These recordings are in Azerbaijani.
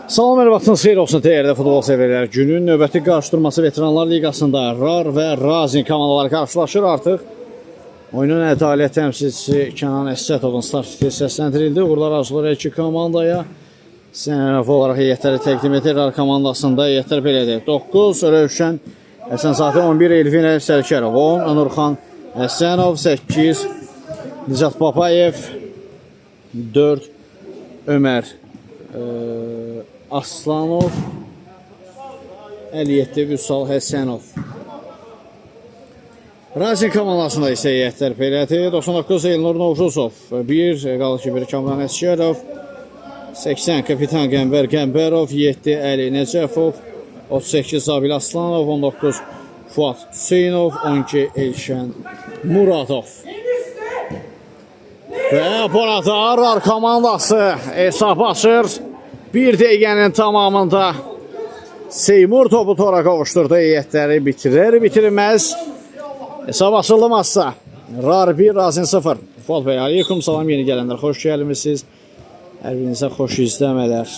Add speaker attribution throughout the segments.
Speaker 1: Salam, hər vaxtınız xeyir olsun dəyərli futbol severlər. Günün növbəti qarşıdurması Veteranlar Liqasında RAR və Razin komandaları qarşılaşır artıq. Oyunun ədalət təmsilçisi Kənan Əsətovun start fiti səsləndirildi. Uğurlar arzular iki komandaya. Sənəf olaraq heyətləri təqdim edir. RAR komandasında heyətlər belədir. 9 Rövşən Həsənzadə, 11 Elvin Sərkərov, 10 Nurxan Həsənov, 8 Nicat Papayev, 4 Ömər Aslanov, 57 Vüsal Həsənov. Razin komandasında isə heyətlər belədir. 99 Elnur Novruzov, 1 Qalıcı Kamran Əsgərov, 80 Kapitan Qəmbər Qəmbərov, 7 Əli Nəcəfov, 38 Zabil Aslanov, 19 Fuat Hüseynov, 12 Elşən Muradov. Və burada RAR komandası hesab açır. Bir dəqiqənin tamamında Seymur topu tora qovuşturdu. Heyətləri bitirməz. Hesab açılmazsa RAR 1, Razin 0. Fuat bəy, aleykum salam, yeni gələnlər. Xoş gəlmişsiniz. Hər birinizə xoş izləmələr.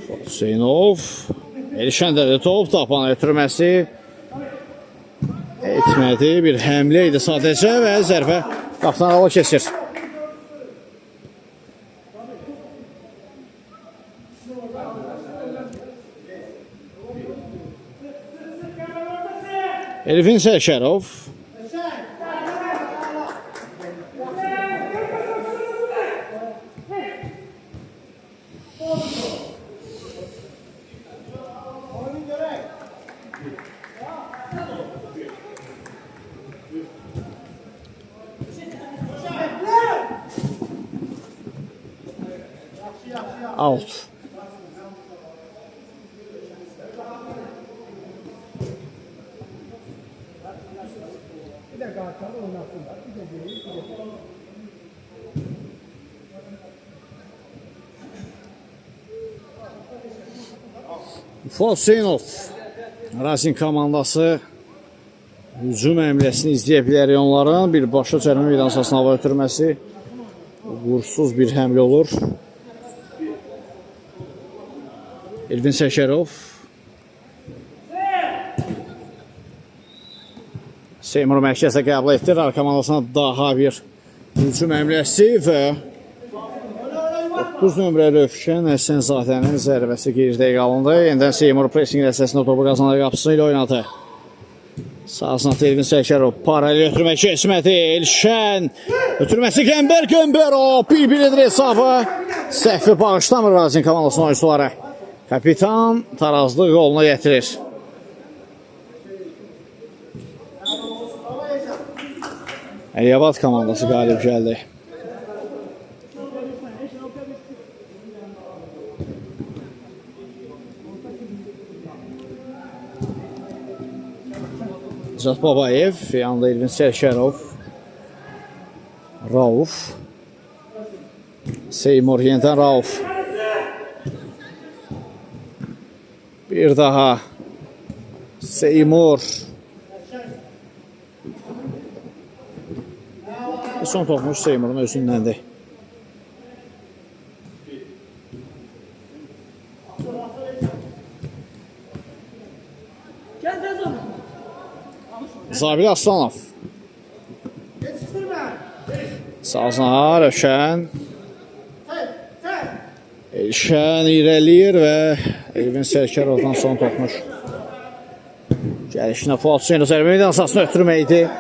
Speaker 1: Fuat Hüseynov. Elşəndəli top tapan ötürməsi etmədi. Bir həmlə idi sadəcə və zərbə qapıdan ala keçir. Elvin Sərkərov. Out. Fuat Hüseynov. Razin komandası hücum əmliyəsini izləyə bilər onların. Birbaşa cərimə meydan sahasına hava ötürməsi. Uğursuz bir həmlə olur. Elvin Sərkərov. Seymur mərkəzə qəbul etdir. RAR komandasına daha bir hücum əmləsi və 9 nömrə Rövşən Həsənzadənin zərbəsi geridə qalındı. Yenidən Seymur pressing əsasında topu qazanır, qapısı ilə oynadı. Sağsınatı Elvin Sərkərov. Paralel ötürmə keçmədi. Elşən. Ötürməsi Qəmbər Qəmbərov. Bir-biridir hesabı. Səhvi bağışlamır Razin komandasının oyuncuları. Kapitan tarazlı qoluna gətirir. Əliyabad komandası qalib gəldi. Nicat Babayev, yanında Elvin Sərkərov, Rauf, Seymur, yenidən Rauf. Bir daha Seymur. Son topmuş Seymur'un özündəndir. Zabil Aslanov. Sağsına Rövşən. Elşən irəliyir və Elvin Sərkərovdan son topmuş. Gəlişinə Fuat Hüseynov zərbə meydan sahasına ötürməkdir.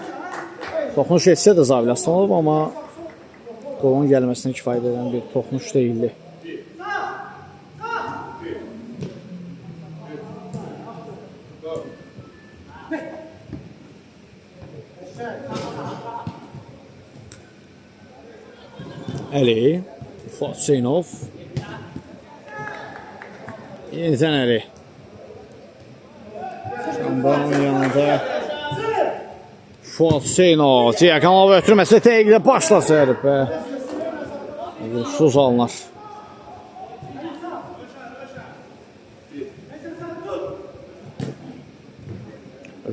Speaker 1: Toxunuş etsə də Zabil Aslanov, amma qolun gəlməsinə kifayət edən bir toxunuş deyildi. Əli, Fuat Hüseynov. Yenidən Əli. Şambanın yanında Fuat Hüseynov. Ciyakanov ötürməsi təqiqdə başlasın. Uğursuz alınır.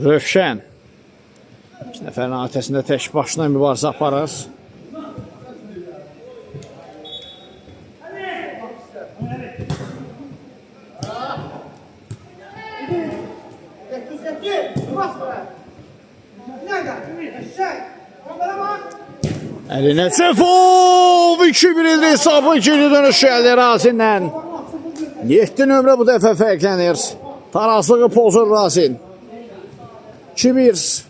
Speaker 1: Rövşən. İki nəfərin atəsində tək başına mübarizə aparır. Əlinə Cefov 2-1 ildi hesabı, ikinci dönüş gəldi Razindən. 7 nömrə bu dəfə fərqlənir. Tarazlığı pozur Razin. 2-1.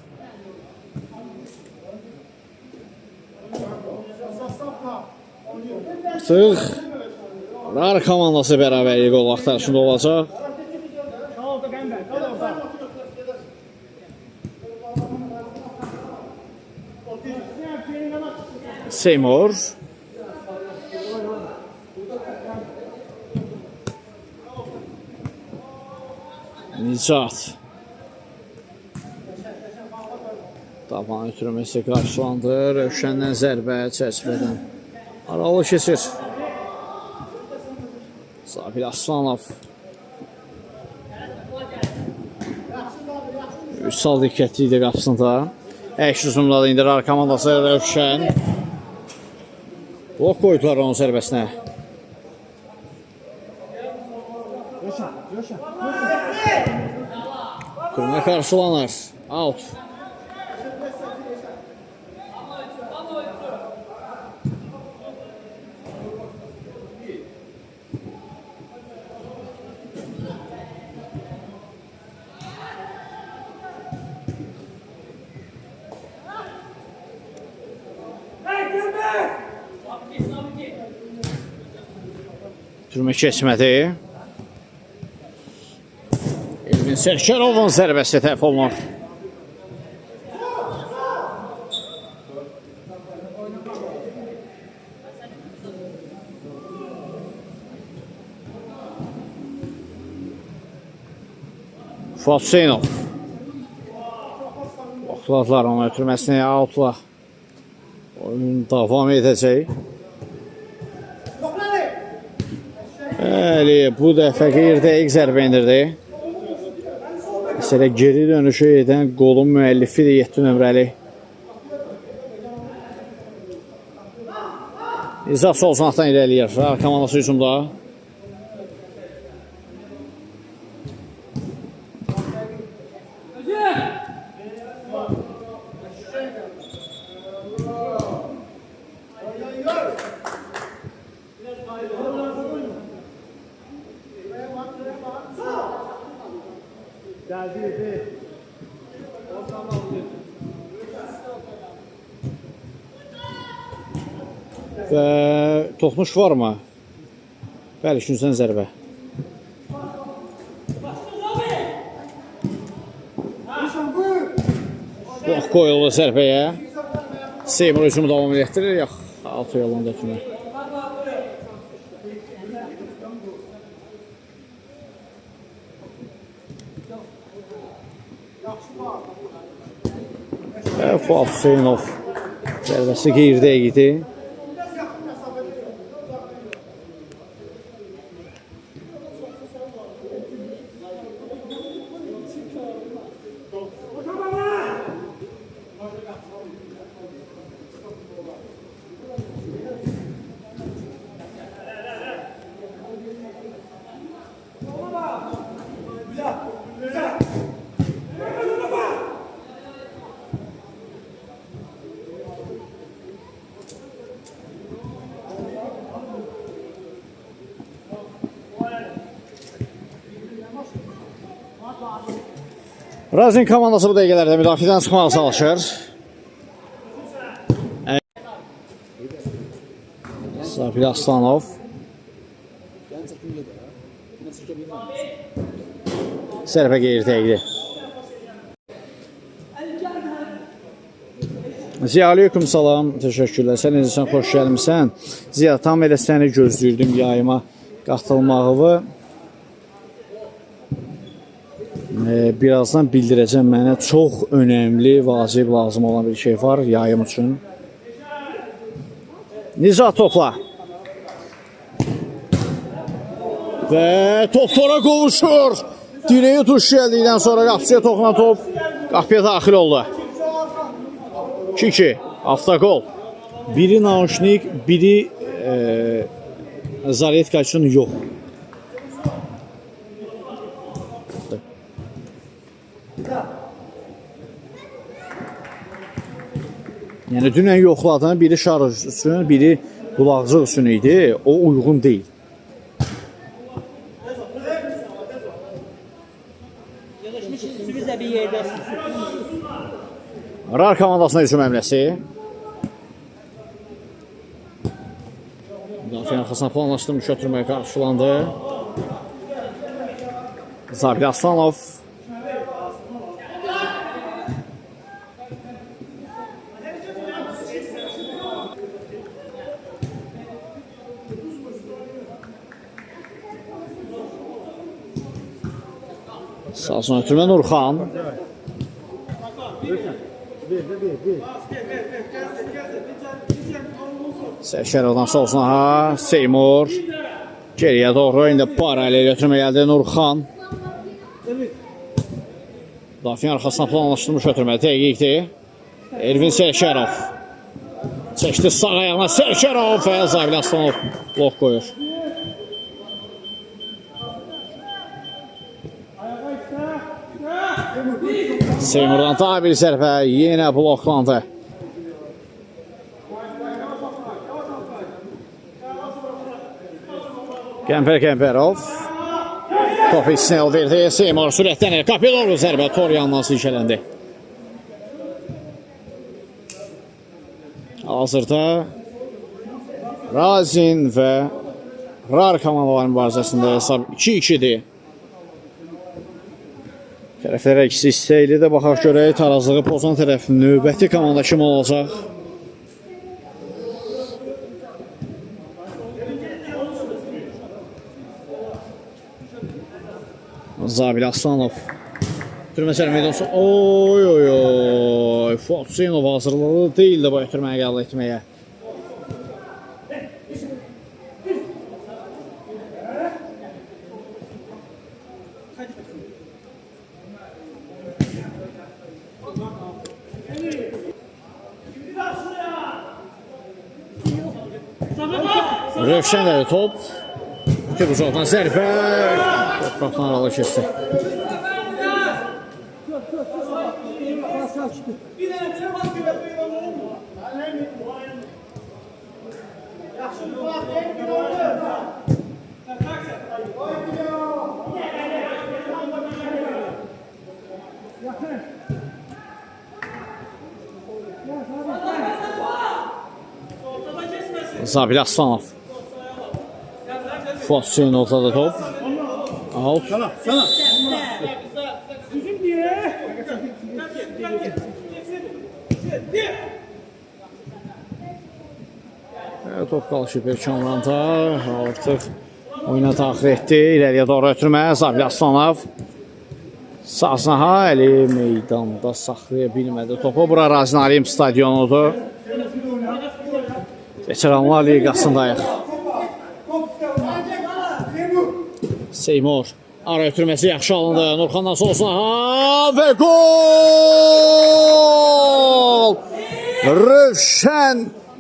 Speaker 1: Artıq RAR komandası bərabərlik qol axtarışında olacaq. Seymour. Nicat. Taban ötürməsi qarşılandı. Rövşəndən zərbə çərçivədən aralı keçir. Zabil Aslanov. Üsal diqqətli idi qapısında. Əks uzunladı indi RAR komandası Rövşən. Blok qoydular onun zərbəsinə. Türmə qarşılanır. Out. Türmə keçmədi. Elvin Sərkarovun zərbəsi təhv olunur. Fuat Hüseynov. Vaxtladılar onu ötürməsini outla. Oyun davam edəcək. Bəli, bu dəfə qeyri-dəqiq zərbə indirdi. Məsələ geri dönüşü edən qolun müəllifidir 7 nömrəli. İzzat sol sınaqdan irəliyir. RAR komandası hücumda. Və toxunuş var mı? Bəli, üçüncüdən zərbə. Blok qoyuldu zərbəyə. Seymour hücumu davam etdirir. Yox, altı yolunda ötürmə. Fuat Hüseynov zərbəsi qeyri-dəqiq idi. Razin komandası bu dəqiqələrdə müdafiədən çıxmağa çalışır. Zabil Aslanov. Zərbə qeyri-dəqiqdir. Ziya, aleyküm salam, təşəkkürlər. Sən necəsən, xoş gəlmişsən. Ziya, tam elə səni gözləyirdim yayıma qatılmağını. Birazdan bildirəcəm, mənə çox önəmli, vacib, lazım olan bir şey var yayım üçün. Nizat topla. Və top tora qovuşur. Direği tuş gəldikdən sonra qapıya toxunan top qapıya daxil oldu. 2-2. Avtogol. Biri naushnik, biri zaretka üçün yox. Yəni dünən yoxladan biri şarj üçün, biri qulaqcıq üçün idi. O uyğun deyil. RAR komandasına hücum əmləsi. Müdafiə arxasına planlaşdırmış ötürməyə qarşılandı. Zabil Aslanov. Sağ olsun ötürmə Nurxan. Sərşərovdan sağ olsun Seymur. Geriyə doğru indi paralel ötürmə gəldi Nurxan. Müdafiə arxasına planlaşdırmış ötürmə dəqiqdir. Elvin Sərşərov. Çəkdi sağ ayağına Sərşərov və Zabil Aslanov blok qoyur. Seymurdan daha bir zərbə yenə bloklandı. Qəmperov. Topu İsmail verdi. Seymur sürətlənir. Qapıya doğru zərbə tor yandan silkələndi. Hazırda Razin və RAR komandaların mübarizəsində hesab 2-2-dir. Tərəflərə ikisi istəkli də baxaq görək tarazlığı pozan tərəf növbəti komanda kim olacaq? Zabil Aslanov. Türmə sərməyə olsun. Oy. Fuatsinov hazırlığı deyildi bu ötürməyə qəbul etməyə. Rövşən də top. Bütün uzaqdan zərbə. Toprakdan aralı keçdi. Zabil Aslanov. Fuat Hüseynov'da da top. Out.
Speaker 2: Sana.
Speaker 1: Top qalışıb Kamranda. Artıq oyuna daxil etdi. İləriyə doğru ötürmə. Zabil Aslanov. Sağsına əli meydanda saxlaya bilmədi topu. Bura Razin Aliyev stadionudur. Veteranlar Liqasındayıq. Seymur. Ara ötürməsi yaxşı alındı. Nurxandan solsuna. Və gol! Rövşən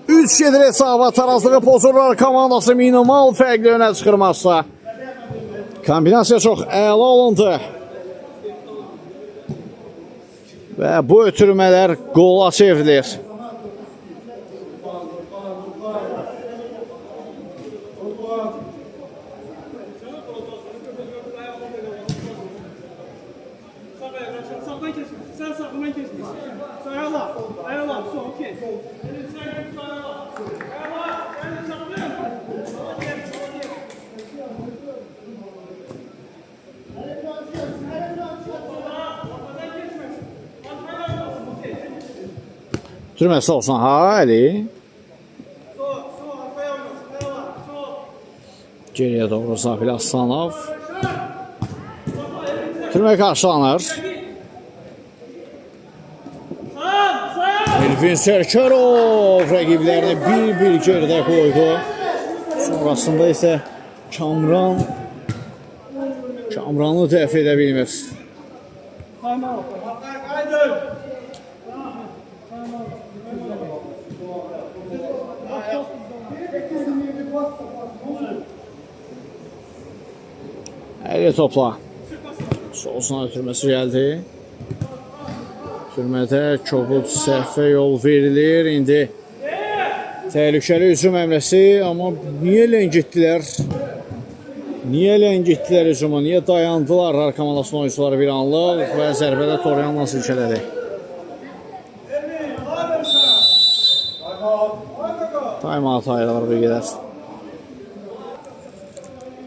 Speaker 1: 3 gedir hesaba. Tarazlığı pozurlar komandası minimal fərqli önə çıxırmazsa. Kombinasiya çox əla olundu. Və bu ötürmələr qola çevrilir. Türməsi olsun Əli. Geriyə doğru Zabil Aslanov. Türmə qarşılanır. Elvin Sərkarov rəqiblərini bir geridə qoydu. Sonrasında isə Kamranı dəf edə bilmir. Əli topla. Solsan ötürməsi gəldi. Ötürmədə kobud səhvə yol verilir. İndi təhlükəli hücum əmrəsi, amma niyə ləngitdilər? Niyə ləngitdilər hücuma? Niyə dayandılar RAR komandasının oyuncuları bir anlıq və zərbədə Toryanla silkələdi? Time-out ayrılır bir qədər.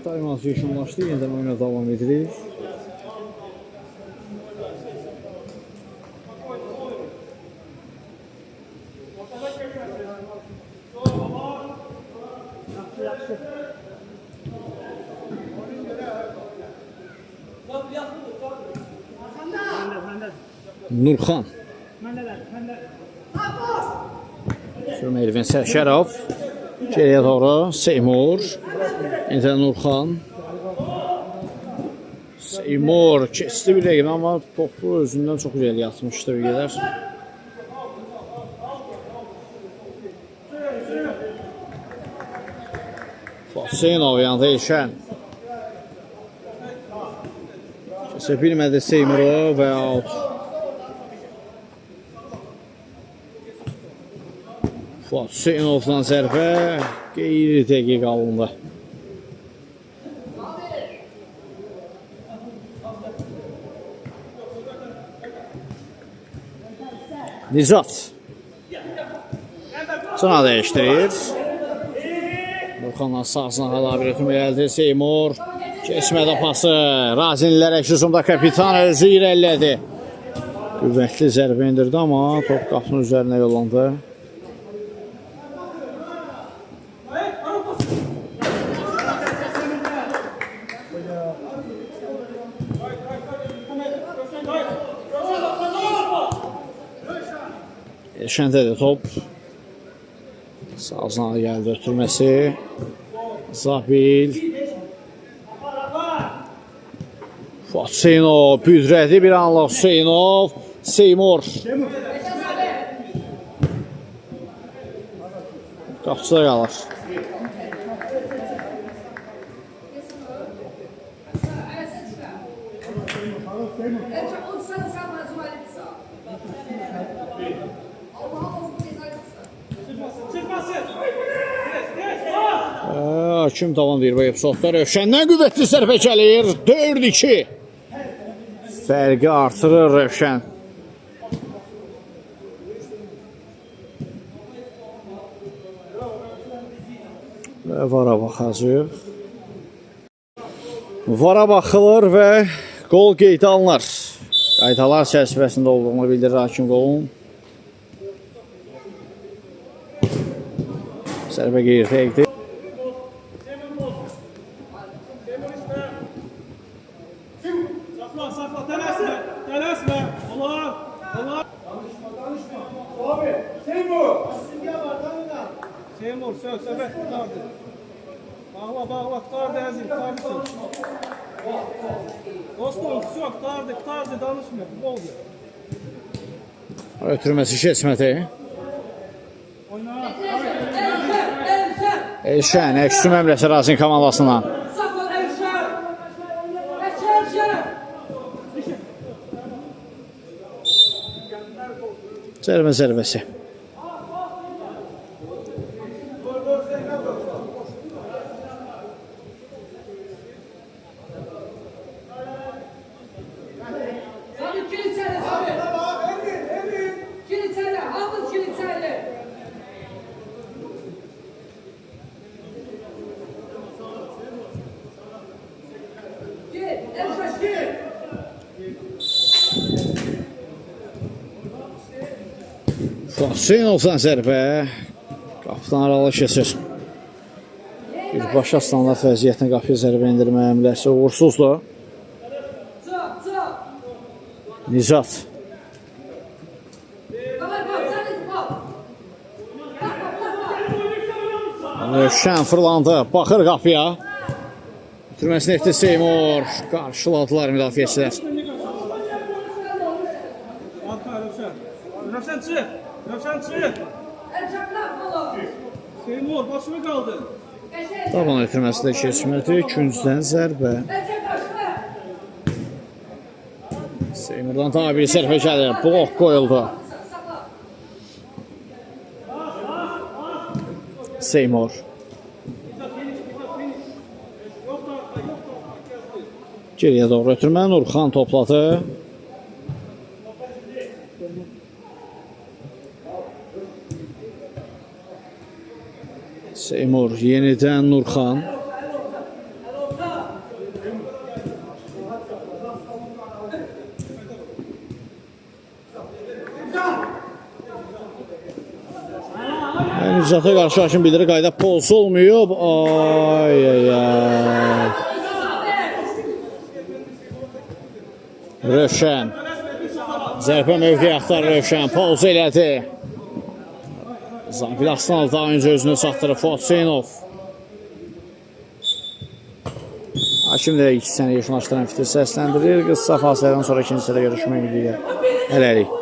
Speaker 1: Time-out yekunlaşdı, yenidən oyuna davam edirik. Nurxan. Sürmə Elvin Sərşərov. Geriyə doğru Seymur. İndə Nurxan. Seymur keçdi bir rəqim, amma topu özündən çox irəli atmışdı bir qədər. Hüseynov yanında Elşən. Kəsə bilmədi Seymuru və out. Fuat Hüseynovdan zərbə qeyri dəqiq alındı. Nizat sona dəyişdirir. Nurxanla sağsına hala bir ötümə gəldi. Seymur keçmədə pası. Razinlilər əksüzumda kapitan özü irəlilədi. Qüvvətli zərbə indirdi, amma top qapının üzərinə yollandı. Elşəndədir top. Sağsına gəldi ötürməsi. Zabil. Fuat Hüseynov büdrədi bir anlıq Hüseynov. Seymur. Qapıçıda qalır. Hakim davam edir bu epizodda. Rövşəndən qüvvətli zərbə gəlir. 4-2. Fərqi artırır Rövşən. Və vara baxacaq. Vara baxılır və qol qeydə alınır. Qaydalar çərçivəsində olduğunu bildirir hakim qolun. Zərbə qeyri-dəqiqdir.
Speaker 2: Seymur, söhbət qutardı. Bağla, qutardı əzim, qutardı. Dostum, qutardı, danışmıyor, oldu.
Speaker 1: Ötürməsi keçmədi. Elşən, əksüm əmrəsi Razin komandasından. Zərbəsi. Fuat Hüseynovdan zərbə qapıdan aralı keçir. Birbaşa standart vəziyyətinə qapıya zərbə indirmə əmrəsi uğursuzdur. Nizat. Rövşən fırlandı, baxır qapıya. Bitirməsini etdi Seymur. Qarşıladılar müdafiəçilər.
Speaker 2: Rövşən çıx. Seymur, başımı qaldı.
Speaker 1: Taban ötürməsi də keçmədi. Küncdən zərbə. Seymurdan daha bir sərfə gəlir. Blok qoyuldu. Seymur. Geriyə doğru ötürmə. Nurxan topladı. Seymur yenidən Nurxan. Nicata qarşı hakim bildirir, qayda poz olmuyor. Ay ay ay. Rövşən. Zərfə mövqeyi axtar Rövşən. Poz elədi. Zabil Aslanov daha öncə özünü çatdırır. Fuad Hüseynov. Hakim də 2 sənə yekunlaşdıran fitil səsləndirir. Qısa fasilədən sonra ikinci sırada görüşmək ümidi hələlik.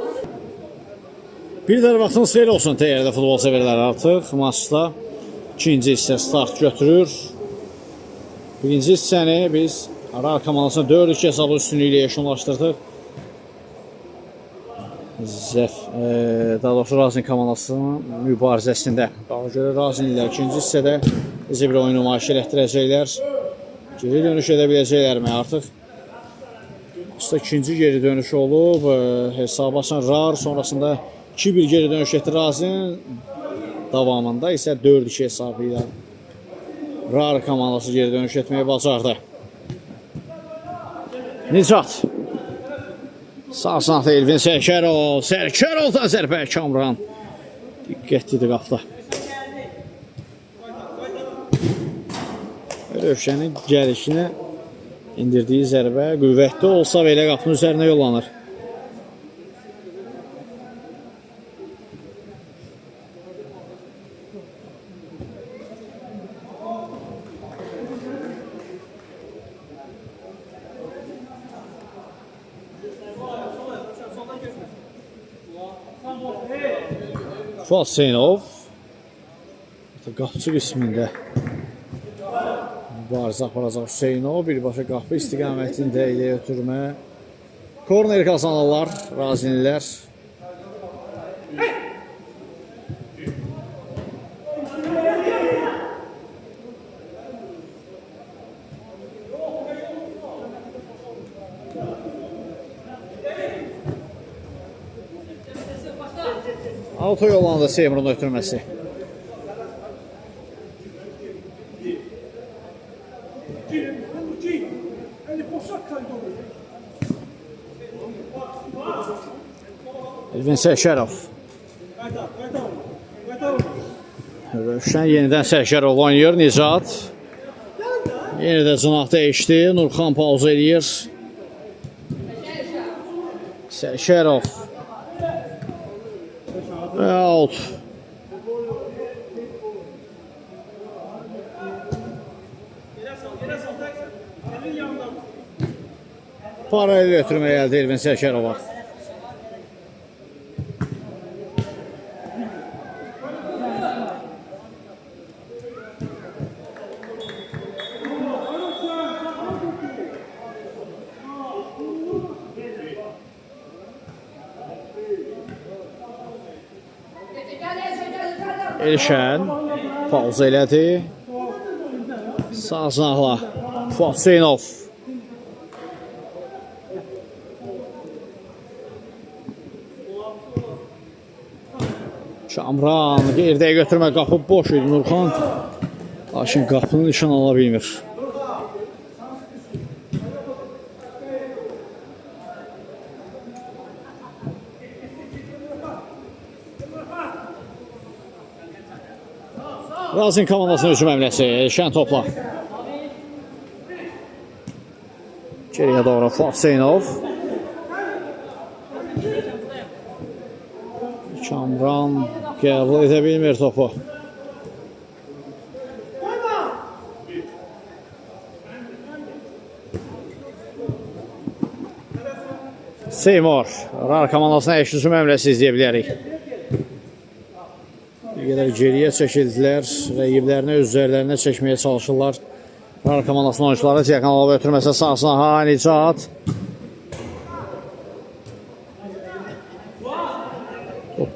Speaker 1: Bir də vaxtınız xeyir olsun TR-də futbol severlər artıq. Maçda ikinci hissə start götürür. Birinci hissəni biz Arar komandasına 4-2 hesablı üstünlüyü ilə yekunlaşdırdıq. Daha doğrusu Razin komandasının mübarizəsində. Daha görə Razinlər ikinci hissədə necə bir oyun nümayiş elətdirəcəklər. Geri dönüş edə biləcəklərmi artıq? Aslında ikinci geri dönüş olub. Hesaba açan Rar, sonrasında 2-1 geri dönüş etdi Razin. Davamında isə 4-2 hesabı ilə Rar komandası geri dönüş etməyi bacardı. Nicat. Sağ sınaqda Elvin Sərkərov. Sərkərovdan zərbə Kamran. Diqqətlidir qapda. Rövşənin gəlişinə indirdiyi zərbə qüvvətli olsa belə qapının üzərinə yollanır. Fuad Hüseynov qapıcı qismində mübarizə aparacaq Hüseynov. Birbaşa qapı istiqamətində ilə ötürmə. Korner kazanırlar Razinlər. Auto yollandı Seymurun ötürməsi. Elvin Sərkərov. Rövşən yenidən Sərkərov oynayır. Nicat. Yeni də cınaq dəyişdi. Nurxan pauza eləyir. Sərkərov. Və out. Paralel ötürmə gəldi Elvin Sərkərova. Elşən pauza elədi. Sağ sınaqla Fuad Hüseynov. Kamran geriyə götürmə, qapı boş idi Nurxan. Lakin qapını nişan ala bilmir. Razin komandasının hücum əmləsi Elşən topla. Geriyə doğru Fuad Hüseynov. Kamran qəbul edə bilmir topu. Seymur. Rar komandasına eşit hücum əmləsi izləyə bilərik. Bir qədər geriyə çəkildilər. Rəqiblərini öz üzərlərinə çəkməyə çalışırlar. Rar komandasının oyuncuları Tiyakan Alaba ötürməsə sağsına Nicat.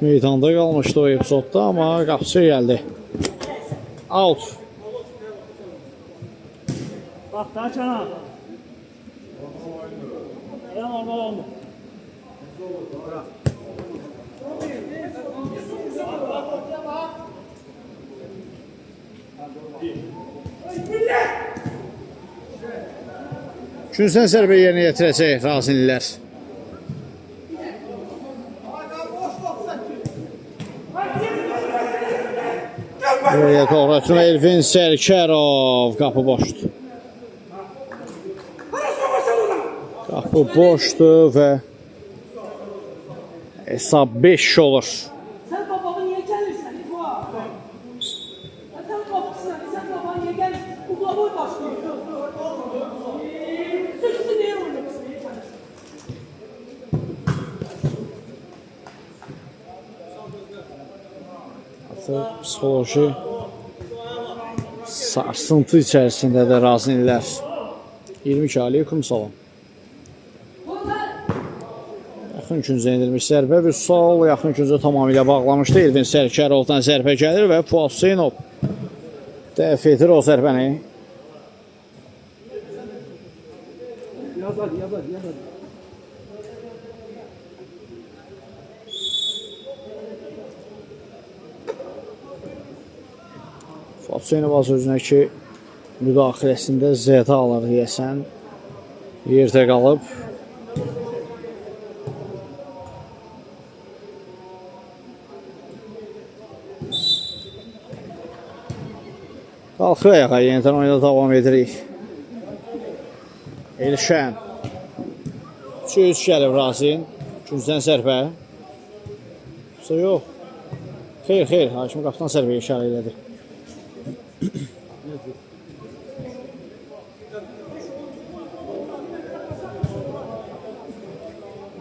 Speaker 1: meydanda qalmışdı o epizodda, amma qapısı gəldi. Out.
Speaker 2: Bak daha çana. Ya normal oldu.
Speaker 1: Üçüncüdən zərbə yerinə yetirəcək Razinlilər. Buraya doğru ötürmə Elvin Sərkərov. Qapı boşdur. Qapı boşdur və hesab 5 olur.
Speaker 3: Sen babama niye gelirsen İfuat? Sen babasına, sen babama niye gelirsin? Bu babamı başlıyor. Sözünü niye oynuyorsun?
Speaker 1: Artıq psixoloji sarsıntı içərisindədir Razinlilər. 22 aleykum salam. Yaxın küncə edilmiş zərbə bir sol, yaxın küncə tamamilə bağlamışdı. Elvin Sərkərovdan zərbə gəlir və Fuad Hüseynov dəf edir o zərbəni.
Speaker 2: Yaz hadi yaz hadi yaz hadi.
Speaker 1: Fuad Hüseynov az özünəki müdaxiləsində zədə alır deyəsən. Yerdə qalıb. Qalxır ayağa, yenidən oyuna davam edirik. Elşən. 3-3 gəlib Razin. Küncdən zərbə. Yox. Xeyr. Hakim qapıdan zərbəyə işarə elədi.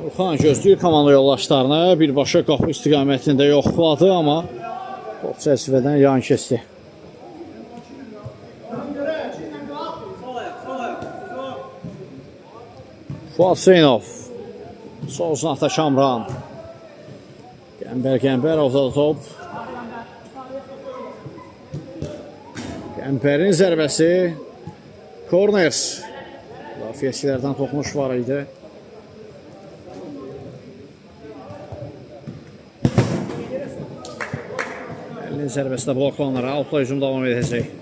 Speaker 1: Orxan gözləyir komanda yoldaşlarını. Birbaşa qapı istiqamətində yoxladı, amma top çərçivədən yan keçdi. Fuad Hüseynov. Sol sınaqda Kamran. Qəmbər top. Qəmbərin zərbəsi. Korner. Müdafiəçilərdən toxunuş var idi. Əlinin zərbəsi də bloklanır. Outla hücum davam edəcək.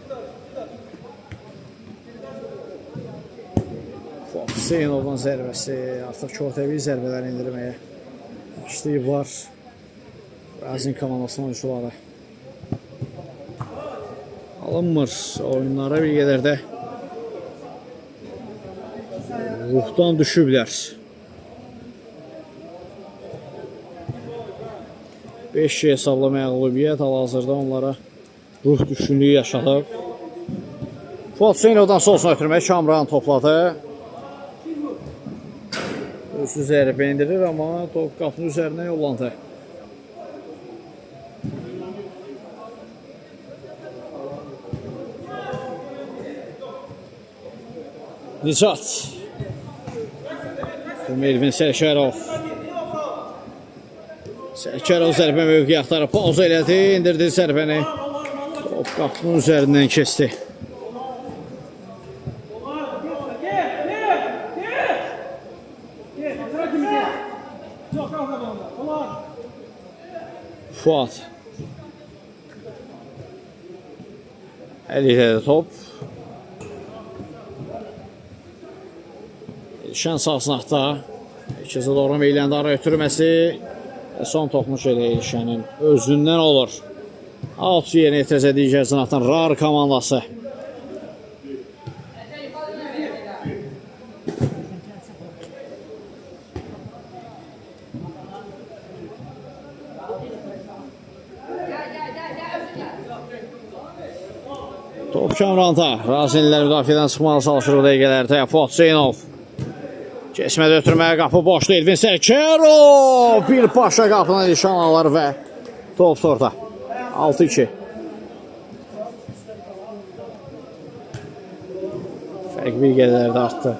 Speaker 1: Hüseynovdan zərbəsi, artıq körtəvi zərbələr indirməyə başlayıblar Razin komandasının oyuncuları. Alınmır oyunlara bir qədər də ruhdan düşüblər. 5 hesabla məğlubiyyət hal-hazırda onlara ruh düşkünlüyü yaşadıb. Fuad Hüseynovdan solsuna ötürmək Kamran topladı. Özü zərbə indirir, amma top qapının üzərinə yollandı. Nicat. Elvin Sərkərov. Sərkərov zərbə mövqeyi axtarıb pauza elədi, indirdi zərbəni. Top qapının üzərindən keçdi. Fuad. Əlində də top. Elşən sağ sınaqda. İkisi doğru meyləndə ara ötürməsi. Son toxunuş elə Elşənin özündən olur. Out yerinə yetirəcək digər sınaqdan RAR komandası. Top Kamranda. Razinlilər müdafiədən çıxmalı çalışır bu dəqiqələrdə. Fuad Hüseynov. Keçmədə ötürməyə qapı boşdu. Elvin Sərkərov. Bir başa qapına nişan alır və top orta. 6-2. Fərq bir qədərdə artdı.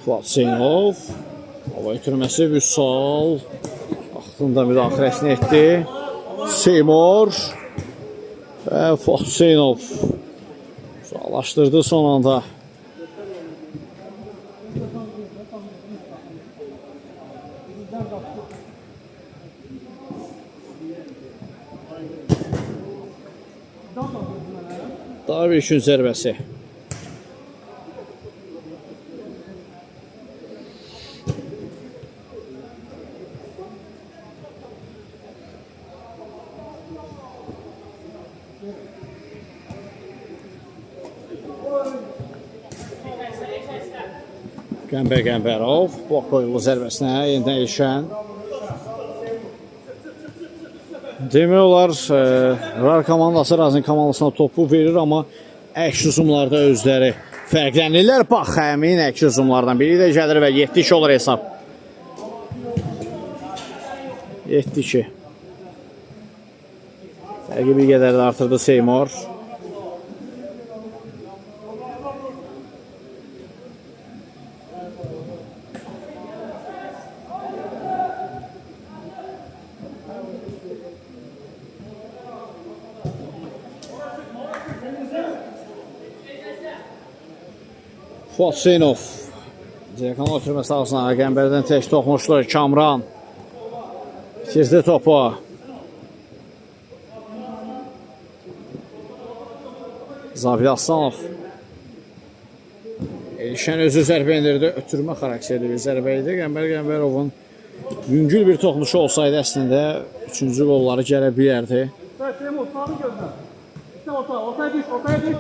Speaker 1: Fuad Hüseynov. Hava itirməsi Vüsal. Vaxtında müdaxiləsini etdi. Seymur və Fuad Hüseynov uzaqlaşdırdı son anda. Daha bir üçün zərbəsi. Qəmbərov blok qoyulu zərbəsinə yenidən ilişən. Demək olar, RAR komandası Razin komandasına topu verir, amma əks hücumlarda özləri fərqlənirlər. Bax, həmin əks hücumlardan biri də gəlir və 7-2 olur hesab. 7-2. Fərqi bir qədər də artırdı Seymur. Fuad Hüseynov. Direkana ötürməsi ağzına Qəmbərdən tək toxmuşdu. Kamran bitirdi topu. Zabit Aslanov. Elişən özü zərbə indirdi. Ötürmə xarakterli bir zərbə idi. Qəmbərovun yüngül bir toxunuşu olsaydı əslində 3-cü qolları gələ bilərdi.
Speaker 2: Seymur, sağını gözlə. İşte ortaya düş, ortaya düş.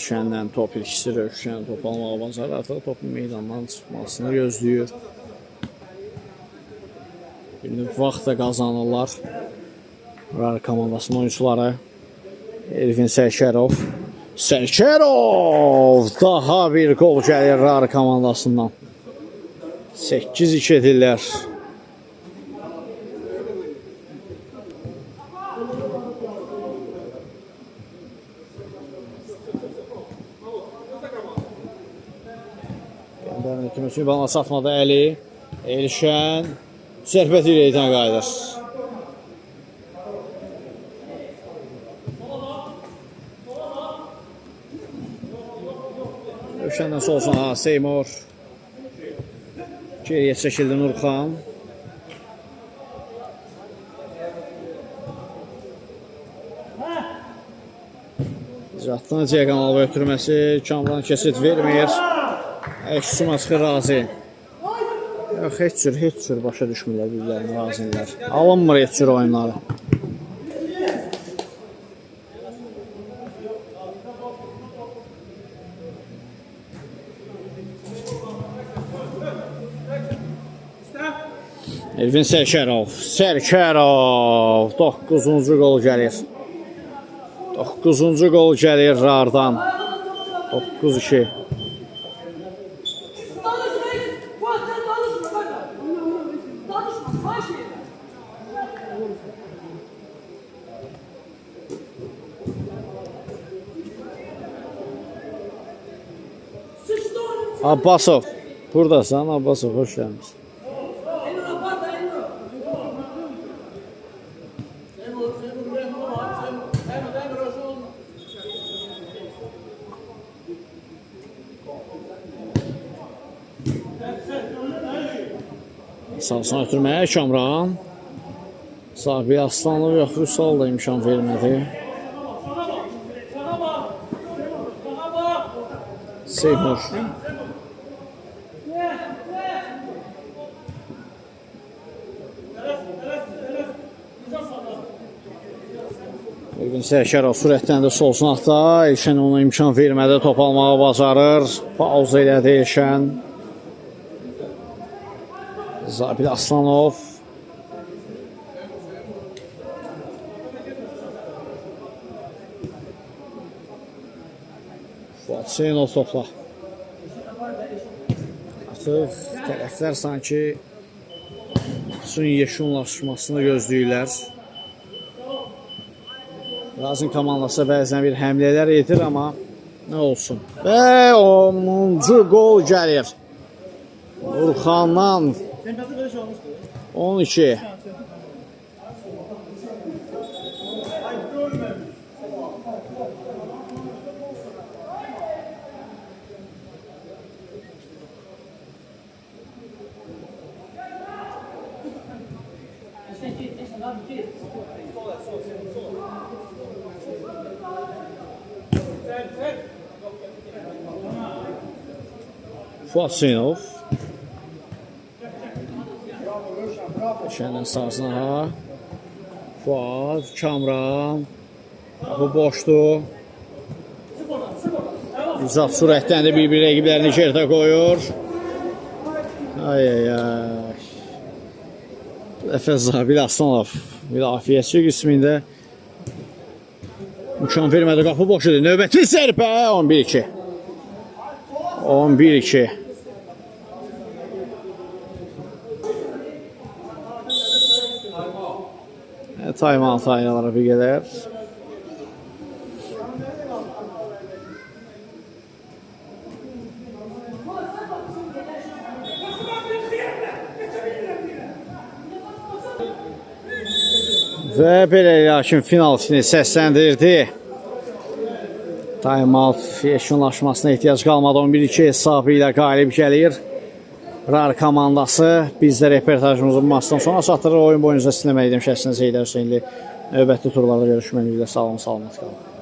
Speaker 1: Şəndən top ilkisi Rövşən top almağa bacarır. Artıq topun meydandan çıxmasını gözləyir. Bir vaxt da qazanırlar RAR komandasının oyuncuları. Elvin Sərkərov. Sərkərov! Daha bir qol gəlir RAR komandasından. 8-2 edirlər. Mütümüsü bana satmadı Əli. Elişən zərbət ilə idən qayıdır. Elişəndən solsuna Seymur. Geriyə çəkildi Nurxan. Zətdən Ceyqanalva ötürməsi Kamran kesit vermir. Əksuma çıxır Razi. Yox, heç cür başa düşmürlər bir-birlərini Razilər. Alınmır heç cür oyunları. Elvin Sərkərov. Sərkərov. 9-cu qol gəlir. 9-cu qol gəlir RAR-dan. 9-2. Abbasov. Buradasan Abbasov, hoş gəlmişsin. Sağ ötürməyə Kamran. Zabit Aslanov yox, Vüsal da imkan vermədi. Seymur. Elvin Sərkərov sürətləndi sol sınaqda. Elşən ona imkan vermədi, top almağı bacarır. Pauza elədi Elşən. Zabit Aslanov. Fuad Hüseynov topla. Artıq tərəflər sanki maçın yekunlaşmasını gözləyirlər. Razin komandası bəzən bir həmlələr edir, amma nə olsun. Və 10-cu gol gəlir. Urxandan 12. Fuat Hüseynov. Şəndən sarsına. Fuat, Kamran. Bu boşdur. İzat sürətdən də bir-bir rəqiblərini şertə qoyur. Ay. Dəfə Zabil Aslanov müdafiəçi qismində imkan vermədi, qapı boş idi. Növbəti zərbə 11-2. 11-2. Time-out aynalara bir gələr. Və beləliklə hakim final işini səsləndirdi. Time-out yekunlaşmasına ehtiyac qalmadı. 11-2 hesabı ilə qalib gəlir RAR komandası. Biz də reportajımızı bu maçdan sonra çatdırır. Oyun boyunca sinəməkdəyim şəxsiniz Heydər Hüseynli. Növbəti turlarda görüşmək üzrə. Sağ olun, salamat qalın.